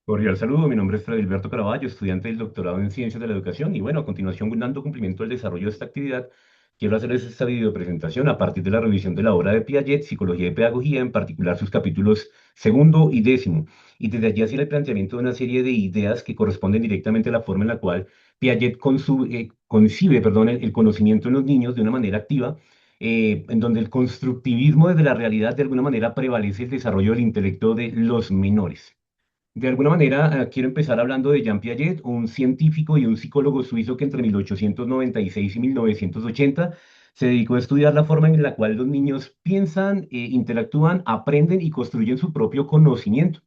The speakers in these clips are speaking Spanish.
Cordial saludo, mi nombre es Fredilberto Caraballo, estudiante del doctorado en Ciencias de la Educación y bueno, a continuación, dando cumplimiento al desarrollo de esta actividad, quiero hacerles esta videopresentación a partir de la revisión de la obra de Piaget, Psicología y Pedagogía, en particular sus capítulos segundo y décimo, y desde allí hacer el planteamiento de una serie de ideas que corresponden directamente a la forma en la cual Piaget concibe, perdón, el conocimiento en los niños de una manera activa, en donde el constructivismo desde la realidad de alguna manera prevalece el desarrollo del intelecto de los menores. De alguna manera, quiero empezar hablando de Jean Piaget, un científico y un psicólogo suizo que entre 1896 y 1980 se dedicó a estudiar la forma en la cual los niños piensan, interactúan, aprenden y construyen su propio conocimiento.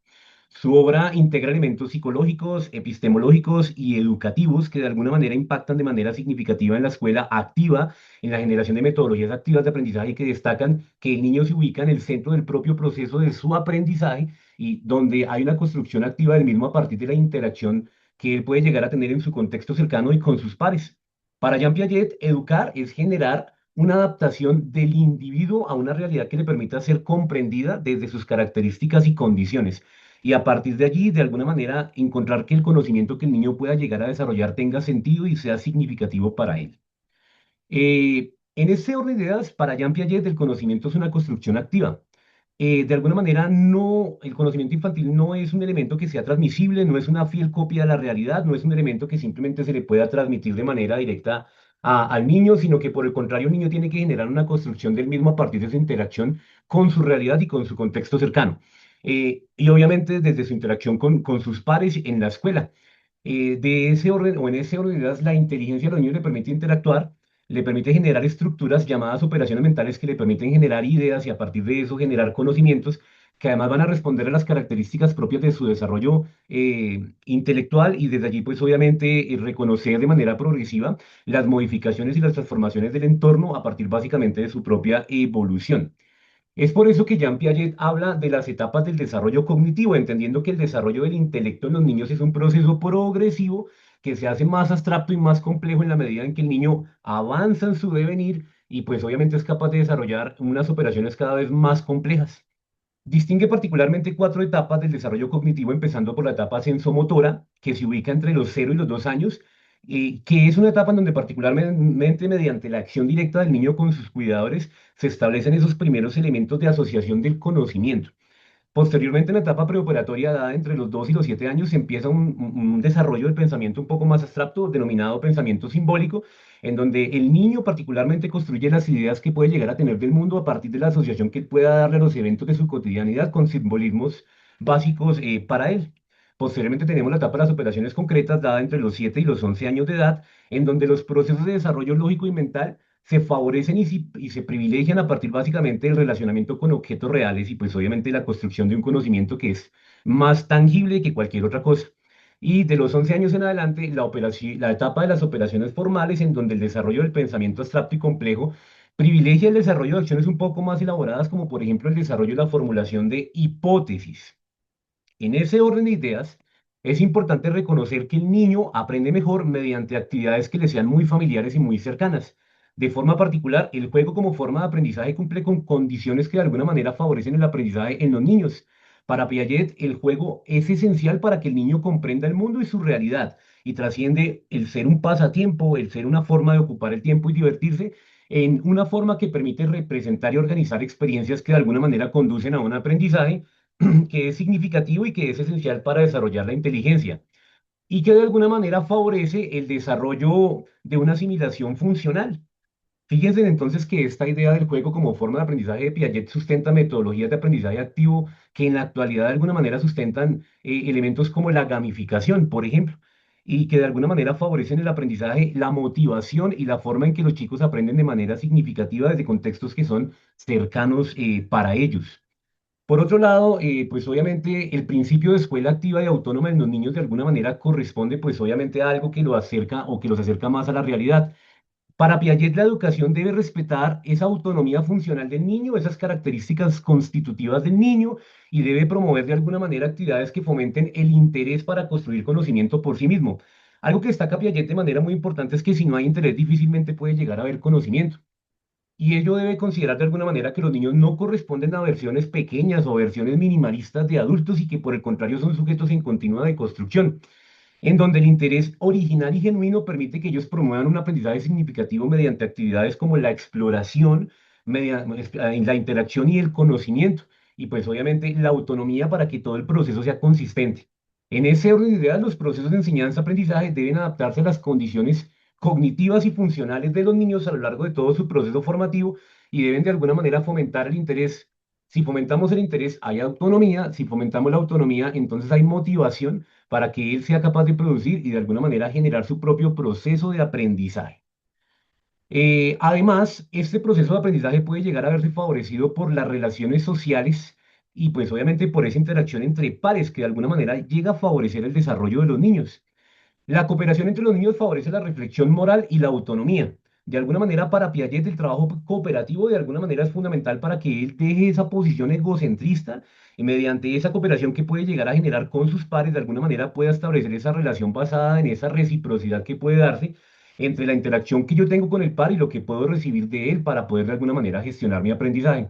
Su obra integra elementos psicológicos, epistemológicos y educativos que de alguna manera impactan de manera significativa en la escuela activa, en la generación de metodologías activas de aprendizaje que destacan que el niño se ubica en el centro del propio proceso de su aprendizaje y donde hay una construcción activa del mismo a partir de la interacción que él puede llegar a tener en su contexto cercano y con sus pares. Para Jean Piaget, educar es generar una adaptación del individuo a una realidad que le permita ser comprendida desde sus características y condiciones. Y a partir de allí, de alguna manera, encontrar que el conocimiento que el niño pueda llegar a desarrollar tenga sentido y sea significativo para él. En ese orden de ideas, para Jean Piaget, el conocimiento es una construcción activa. De alguna manera, no, el conocimiento infantil no es un elemento que sea transmisible, no es una fiel copia de la realidad, no es un elemento que simplemente se le pueda transmitir de manera directa al niño, sino que por el contrario, el niño tiene que generar una construcción del mismo a partir de su interacción con su realidad y con su contexto cercano. Y obviamente desde su interacción con sus pares en la escuela. De ese orden, o en ese orden de ideas, la inteligencia de los niños le permite interactuar, le permite generar estructuras llamadas operaciones mentales que le permiten generar ideas y a partir de eso generar conocimientos que además van a responder a las características propias de su desarrollo intelectual y desde allí pues obviamente reconocer de manera progresiva las modificaciones y las transformaciones del entorno a partir básicamente de su propia evolución. Es por eso que Jean Piaget habla de las etapas del desarrollo cognitivo, entendiendo que el desarrollo del intelecto en los niños es un proceso progresivo que se hace más abstracto y más complejo en la medida en que el niño avanza en su devenir y pues obviamente es capaz de desarrollar unas operaciones cada vez más complejas. Distingue particularmente cuatro etapas del desarrollo cognitivo, empezando por la etapa sensomotora, que se ubica entre los 0 y los 2 años, que es una etapa en donde particularmente mediante la acción directa del niño con sus cuidadores se establecen esos primeros elementos de asociación del conocimiento. Posteriormente, en la etapa preoperatoria dada entre los 2 y los 7 años, se empieza un desarrollo del pensamiento un poco más abstracto, denominado pensamiento simbólico, en donde el niño particularmente construye las ideas que puede llegar a tener del mundo a partir de la asociación que pueda darle a los eventos de su cotidianidad con simbolismos básicos para él. Posteriormente tenemos la etapa de las operaciones concretas dada entre los 7 y los 11 años de edad, en donde los procesos de desarrollo lógico y mental se favorecen y se privilegian a partir básicamente del relacionamiento con objetos reales y pues obviamente la construcción de un conocimiento que es más tangible que cualquier otra cosa. Y de los 11 años en adelante, la etapa de las operaciones formales, en donde el desarrollo del pensamiento abstracto y complejo privilegia el desarrollo de acciones un poco más elaboradas, como por ejemplo el desarrollo y la formulación de hipótesis. En ese orden de ideas, es importante reconocer que el niño aprende mejor mediante actividades que le sean muy familiares y muy cercanas. De forma particular, el juego como forma de aprendizaje cumple con condiciones que de alguna manera favorecen el aprendizaje en los niños. Para Piaget, el juego es esencial para que el niño comprenda el mundo y su realidad y trasciende el ser un pasatiempo, el ser una forma de ocupar el tiempo y divertirse en una forma que permite representar y organizar experiencias que de alguna manera conducen a un aprendizaje que es significativo y que es esencial para desarrollar la inteligencia y que de alguna manera favorece el desarrollo de una asimilación funcional. Fíjense entonces que esta idea del juego como forma de aprendizaje de Piaget sustenta metodologías de aprendizaje activo que en la actualidad de alguna manera sustentan elementos como la gamificación, por ejemplo, y que de alguna manera favorecen el aprendizaje, la motivación y la forma en que los chicos aprenden de manera significativa desde contextos que son cercanos para ellos. Por otro lado, pues obviamente el principio de escuela activa y autónoma en los niños de alguna manera corresponde pues obviamente a algo que lo acerca o que los acerca más a la realidad. Para Piaget la educación debe respetar esa autonomía funcional del niño, esas características constitutivas del niño y debe promover de alguna manera actividades que fomenten el interés para construir conocimiento por sí mismo. Algo que destaca Piaget de manera muy importante es que si no hay interés difícilmente puede llegar a haber conocimiento. y ello debe considerar de alguna manera que los niños no corresponden a versiones pequeñas o versiones minimalistas de adultos y que por el contrario son sujetos en continua deconstrucción, en donde el interés original y genuino permite que ellos promuevan un aprendizaje significativo mediante actividades como la exploración, la interacción y el conocimiento, y pues obviamente la autonomía para que todo el proceso sea consistente. En ese orden de ideas, los procesos de enseñanza-aprendizaje deben adaptarse a las condiciones cognitivas y funcionales de los niños a lo largo de todo su proceso formativo y deben de alguna manera fomentar el interés. Si fomentamos el interés, hay autonomía. Si fomentamos la autonomía, entonces hay motivación para que él sea capaz de producir y de alguna manera generar su propio proceso de aprendizaje. Además, este proceso de aprendizaje puede llegar a verse favorecido por las relaciones sociales y pues obviamente por esa interacción entre pares que de alguna manera llega a favorecer el desarrollo de los niños. La cooperación entre los niños favorece la reflexión moral y la autonomía. De alguna manera, para Piaget, el trabajo cooperativo de alguna manera es fundamental para que él deje esa posición egocentrista y mediante esa cooperación que puede llegar a generar con sus pares, de alguna manera pueda establecer esa relación basada en esa reciprocidad que puede darse entre la interacción que yo tengo con el par y lo que puedo recibir de él para poder de alguna manera gestionar mi aprendizaje.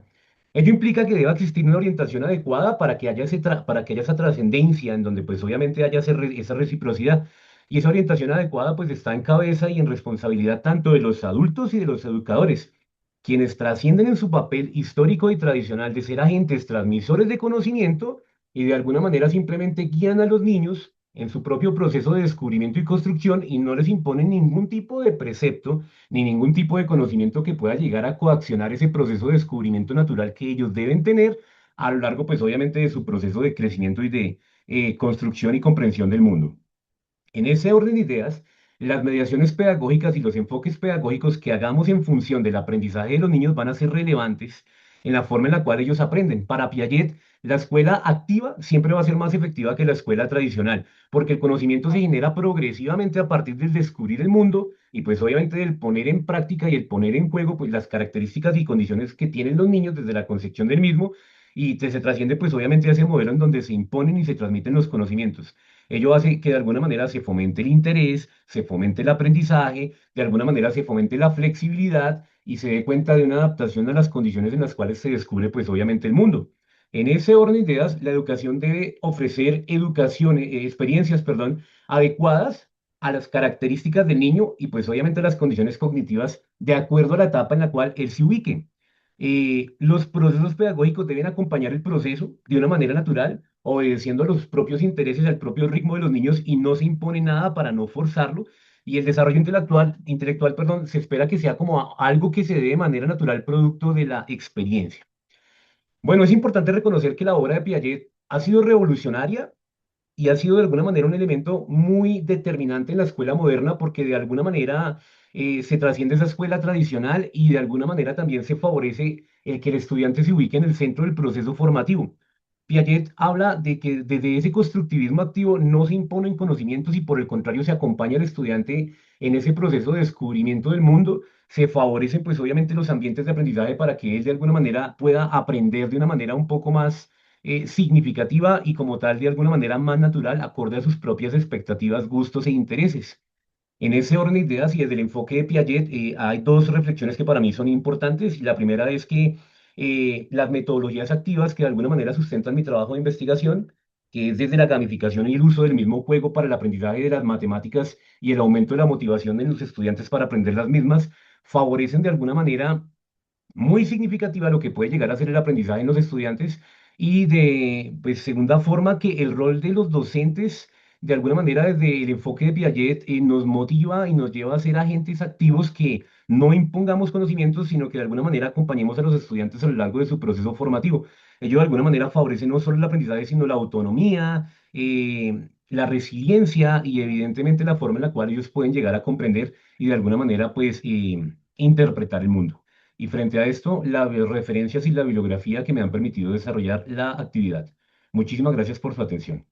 Ello implica que deba existir una orientación adecuada para que haya, para que haya esa trascendencia, en donde pues obviamente haya esa reciprocidad. Y esa orientación adecuada pues está en cabeza y en responsabilidad tanto de los adultos y de los educadores, quienes trascienden en su papel histórico y tradicional de ser agentes transmisores de conocimiento y de alguna manera simplemente guían a los niños en su propio proceso de descubrimiento y construcción y no les imponen ningún tipo de precepto ni ningún tipo de conocimiento que pueda llegar a coaccionar ese proceso de descubrimiento natural que ellos deben tener a lo largo pues obviamente de su proceso de crecimiento y de construcción y comprensión del mundo. En ese orden de ideas, las mediaciones pedagógicas y los enfoques pedagógicos que hagamos en función del aprendizaje de los niños van a ser relevantes en la forma en la cual ellos aprenden. Para Piaget, la escuela activa siempre va a ser más efectiva que la escuela tradicional, porque el conocimiento se genera progresivamente a partir del descubrir el mundo y pues obviamente del poner en práctica y el poner en juego pues las características y condiciones que tienen los niños desde la concepción del mismo y se trasciende pues obviamente a ese modelo en donde se imponen y se transmiten los conocimientos. Ello hace que de alguna manera se fomente el interés, se fomente el aprendizaje, de alguna manera se fomente la flexibilidad y se dé cuenta de una adaptación a las condiciones en las cuales se descubre, pues obviamente, el mundo. En ese orden de ideas, la educación debe ofrecer experiencias, perdón, adecuadas a las características del niño y pues obviamente a las condiciones cognitivas de acuerdo a la etapa en la cual él se ubique. Los procesos pedagógicos deben acompañar el proceso de una manera natural, obedeciendo a los propios intereses, al propio ritmo de los niños y no se impone nada para no forzarlo. Y el desarrollo intelectual, perdón, se espera que sea como algo que se dé de manera natural producto de la experiencia. Bueno, es importante reconocer que la obra de Piaget ha sido revolucionaria y ha sido de alguna manera un elemento muy determinante en la escuela moderna porque de alguna manera se trasciende esa escuela tradicional y de alguna manera también se favorece el que el estudiante se ubique en el centro del proceso formativo. Piaget habla de que desde ese constructivismo activo no se imponen conocimientos y por el contrario se acompaña al estudiante en ese proceso de descubrimiento del mundo. Se favorecen pues obviamente los ambientes de aprendizaje para que él de alguna manera pueda aprender de una manera un poco más significativa y como tal de alguna manera más natural, acorde a sus propias expectativas, gustos e intereses. En ese orden de ideas y desde el enfoque de Piaget, hay dos reflexiones que para mí son importantes. La primera es que las metodologías activas que de alguna manera sustentan mi trabajo de investigación, que es desde la gamificación y el uso del mismo juego para el aprendizaje de las matemáticas y el aumento de la motivación de los estudiantes para aprender las mismas, favorecen de alguna manera muy significativa lo que puede llegar a ser el aprendizaje en los estudiantes y de, pues, segunda forma, que el rol de los docentes, de alguna manera, desde el enfoque de Piaget, nos motiva y nos lleva a ser agentes activos que no impongamos conocimientos, sino que de alguna manera acompañemos a los estudiantes a lo largo de su proceso formativo. Ello de alguna manera favorece no solo el aprendizaje, sino la autonomía, la resiliencia y evidentemente la forma en la cual ellos pueden llegar a comprender y de alguna manera, pues, interpretar el mundo. Y frente a esto, las referencias y la bibliografía que me han permitido desarrollar la actividad. Muchísimas gracias por su atención.